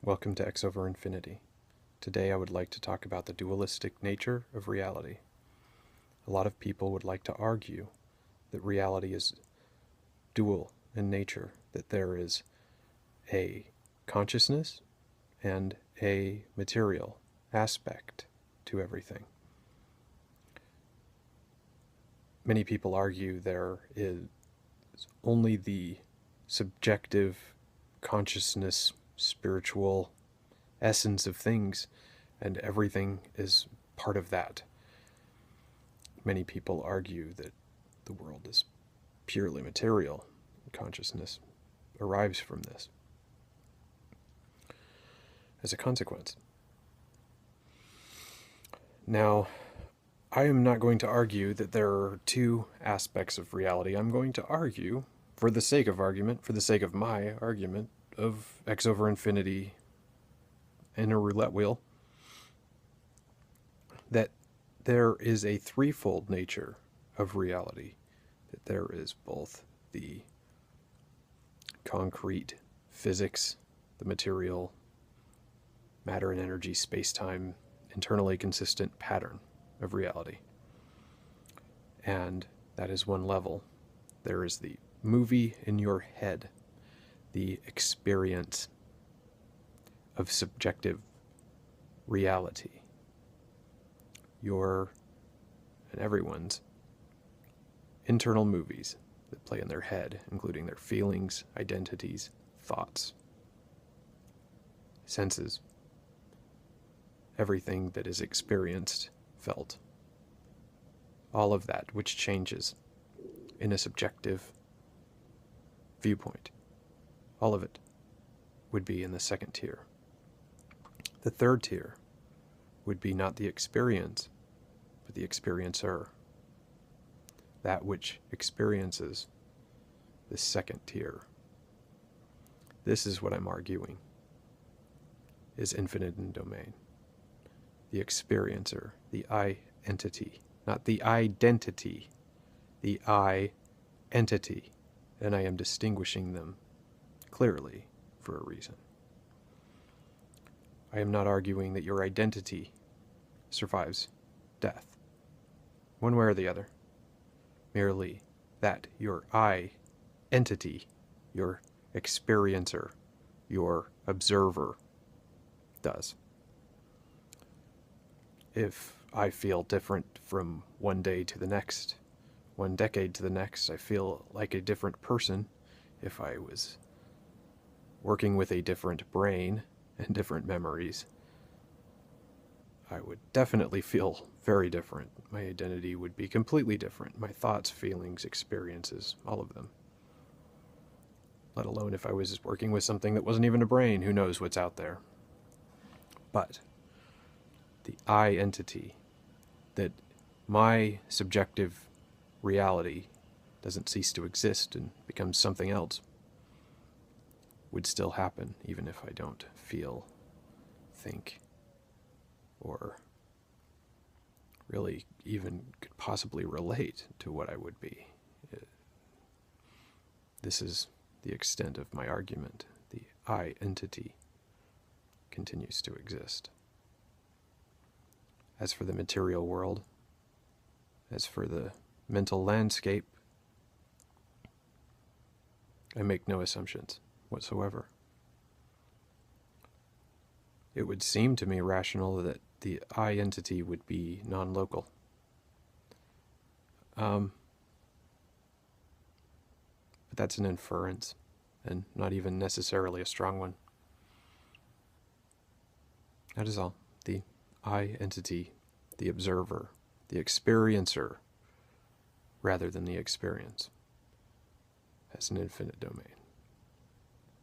Welcome to X over Infinity. Today I would like to talk about the dualistic nature of reality. A lot of people would like to argue that reality is dual in nature, that there is a consciousness and a material aspect to everything. Many people argue there is only the subjective consciousness, spiritual essence of things, and everything is part of that. Many people argue that the world is purely material. Consciousness arrives from this as a consequence. Now, I am not going to argue that there are two aspects of reality. I'm going to argue, for the sake of argument, for the sake of my argument, of X over Infinity in a roulette wheel, that there is a threefold nature of reality. That there is both the concrete physics, the material, matter and energy, space-time, internally consistent pattern of reality. And that is one level. There is the movie in your head, the experience of subjective reality. Your and everyone's internal movies that play in their head, including their feelings, identities, thoughts, senses, everything that is experienced, felt. All of that which changes in a subjective viewpoint. All of it would be in the second tier. The third tier would be not the experience, but the experiencer. That which experiences the second tier. This is what I'm arguing is infinite in domain. The experiencer, the I entity, not the identity, the I entity, and I am distinguishing them clearly for a reason. I am not arguing that your identity survives death, one way or the other. Merely that your I entity, your experiencer, your observer does. If I feel different from one day to the next, one decade to the next, I feel like a different person. If I was working with a different brain and different memories, I would definitely feel very different. My identity would be completely different. My thoughts, feelings, experiences, all of them. Let alone if I was working with something that wasn't even a brain, who knows what's out there. But the I entity, that my subjective reality doesn't cease to exist and becomes something else, would still happen even if I don't feel, think, or really even could possibly relate to what I would be. This is the extent of my argument. The I entity continues to exist. As for the material world, as for the mental landscape, I make no assumptions whatsoever. It would seem to me rational that the I entity would be non-local. But that's an inference, and not even necessarily a strong one. That is all. The I entity, the observer, the experiencer, rather than the experience, has an infinite domain.